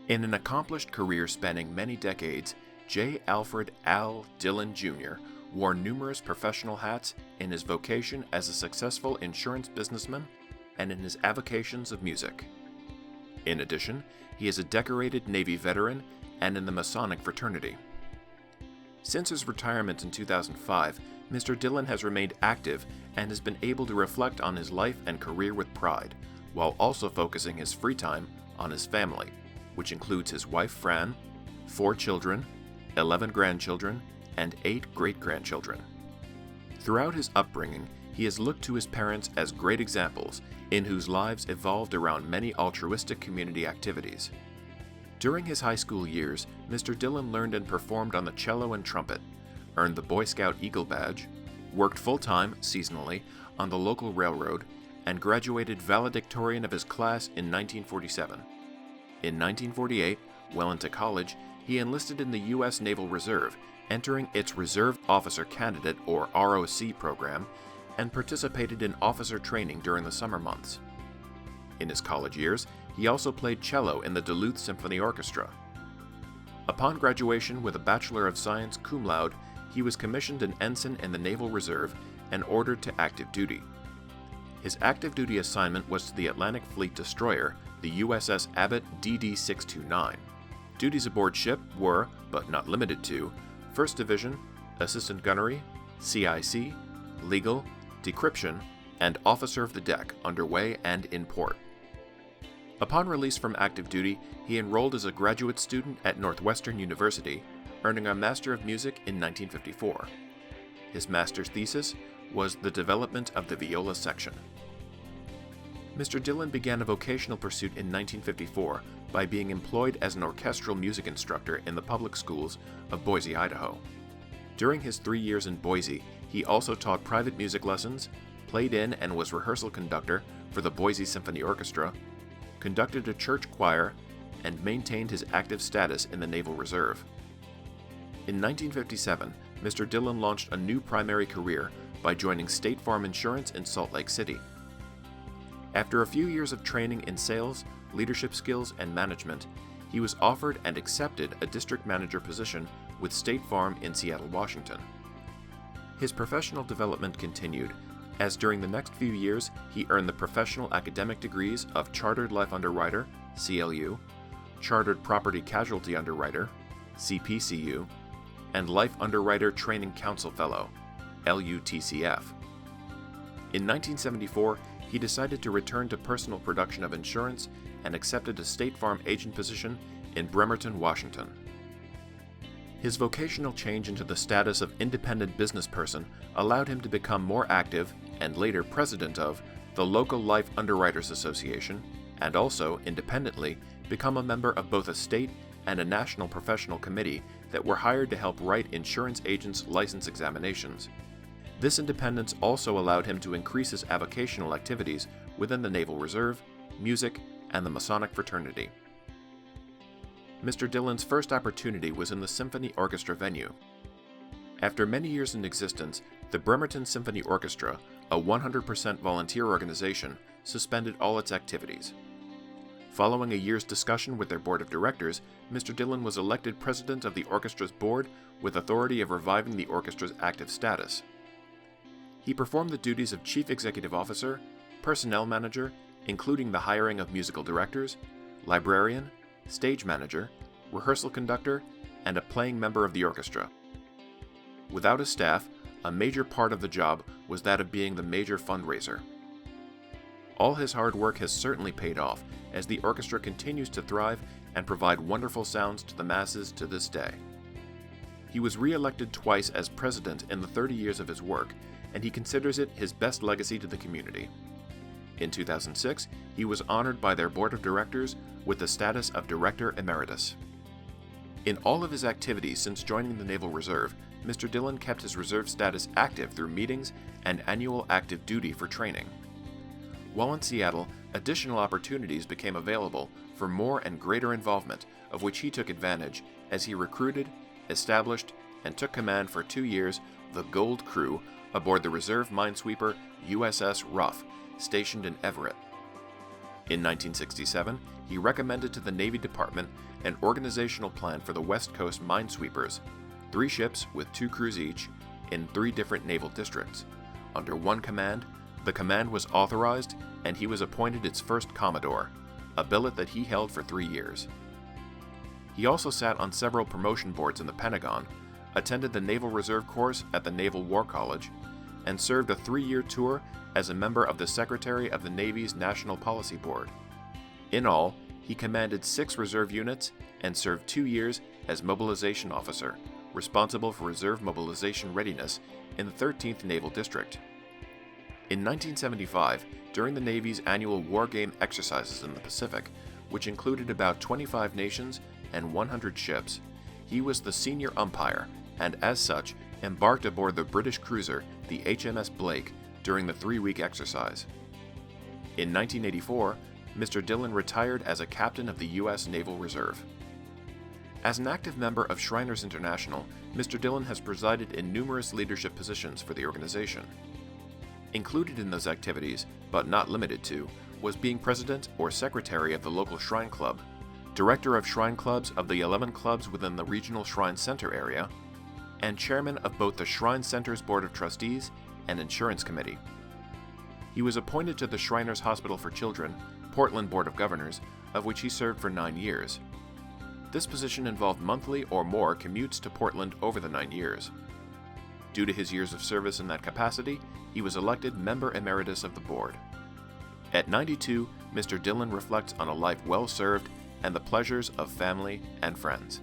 In an accomplished career spanning many decades, J. Alfred "Al" Dillan Jr. wore numerous professional hats in his vocation as a successful insurance businessman and in his avocations of music. In addition, he is a decorated Navy veteran and in the Masonic fraternity. Since his retirement in 2005, Mr. Dillan has remained active and has been able to reflect on his life and career with pride, while also focusing his free time on his family, which includes his wife Fran, 4 children, 11 grandchildren, and 8 great-grandchildren. Throughout his upbringing, he has looked to his parents as great examples in whose lives evolved around many altruistic community activities. During his high school years, Mr. Dillan learned and performed on the cello and trumpet, earned the Boy Scout Eagle Badge, worked full-time, seasonally, on the local railroad, and graduated valedictorian of his class in 1947. In 1948, well into college, he enlisted in the U.S. Naval Reserve, entering its Reserve Officer Candidate or ROC program, and participated in officer training during the summer months. In his college years, he also played cello in the Duluth Symphony Orchestra. Upon graduation with a Bachelor of Science cum laude, he was commissioned an ensign in the Naval Reserve and ordered to active duty. His active duty assignment was to the Atlantic Fleet destroyer, the USS Abbott DD-629. Duties aboard ship were, but not limited to, 1st Division, Assistant Gunnery, CIC, Legal, Decryption, and Officer of the Deck underway and in port. Upon release from active duty, he enrolled as a graduate student at Northwestern University, earning a Master of Music in 1954. His master's thesis was the development of the viola section. Mr. Dillan began a vocational pursuit in 1954 by being employed as an orchestral music instructor in the public schools of Boise, Idaho. During his 3 years in Boise, he also taught private music lessons, played in and was rehearsal conductor for the Boise Symphony Orchestra, conducted a church choir, and maintained his active status in the Naval Reserve. In 1957, Mr. Dillan launched a new primary career by joining State Farm Insurance in Salt Lake City. After a few years of training in sales, leadership skills, and management, he was offered and accepted a district manager position with State Farm in Seattle, Washington. His professional development continued, as during the next few years he earned the professional academic degrees of Chartered Life Underwriter, CLU, Chartered Property Casualty Underwriter, CPCU, and Life Underwriter Training Council Fellow, LUTCF. In 1974, he decided to return to personal production of insurance and accepted a State Farm agent position in Bremerton, Washington. His vocational change into the status of independent business person allowed him to become more active and later president of the local Life Underwriters Association, and also, independently, become a member of both a state and a national professional committee that were hired to help write insurance agents' license examinations. This independence also allowed him to increase his avocational activities within the Naval Reserve, music, and the Masonic fraternity. Mr. Dillan's first opportunity was in the Symphony Orchestra venue. After many years in existence, the Bremerton Symphony Orchestra, a 100% volunteer organization, suspended all its activities. Following a year's discussion with their board of directors, Mr. Dillan was elected president of the orchestra's board with authority of reviving the orchestra's active status. He performed the duties of chief executive officer, personnel manager, including the hiring of musical directors, librarian, stage manager, rehearsal conductor, and a playing member of the orchestra. Without a staff, a major part of the job was that of being the major fundraiser. All his hard work has certainly paid off, as the orchestra continues to thrive and provide wonderful sounds to the masses to this day. He was re-elected twice as president in the 30 years of his work, and he considers it his best legacy to the community. In 2006, he was honored by their board of directors with the status of Director Emeritus. In all of his activities since joining the Naval Reserve, Mr. Dillan kept his reserve status active through meetings and annual active duty for training. While in Seattle, additional opportunities became available for more and greater involvement, of which he took advantage as he recruited, established, and took command for 2 years the Gold Crew aboard the reserve minesweeper USS Ruff, stationed in Everett. In 1967, he recommended to the Navy Department an organizational plan for the West Coast minesweepers, 3 ships with 2 crews each, in 3 different naval districts. Under one command, the command was authorized, and he was appointed its first commodore, a billet that he held for 3 years. He also sat on several promotion boards in the Pentagon, attended the Naval Reserve Course at the Naval War College, and served a 3-year tour as a member of the Secretary of the Navy's National Policy Board. In all, he commanded 6 reserve units and served 2 years as mobilization officer, responsible for reserve mobilization readiness in the 13th Naval District. In 1975, during the Navy's annual war game exercises in the Pacific, which included about 25 nations and 100 ships, he was the senior umpire and, as such, embarked aboard the British cruiser, the HMS Blake, during the 3-week exercise. In 1984, Mr. Dillan retired as a captain of the U.S. Naval Reserve. As an active member of Shriners International, Mr. Dillan has presided in numerous leadership positions for the organization. Included in those activities, but not limited to, was being president or secretary of the local shrine club, director of shrine clubs of the 11 clubs within the regional shrine center area, and chairman of both the Shrine Center's Board of Trustees and Insurance Committee. He was appointed to the Shriners Hospital for Children, Portland Board of Governors, of which he served for 9 years. This position involved monthly or more commutes to Portland over the 9 years. Due to his years of service in that capacity, he was elected member emeritus of the board. At 92, Mr. Dillan reflects on a life well served and the pleasures of family and friends.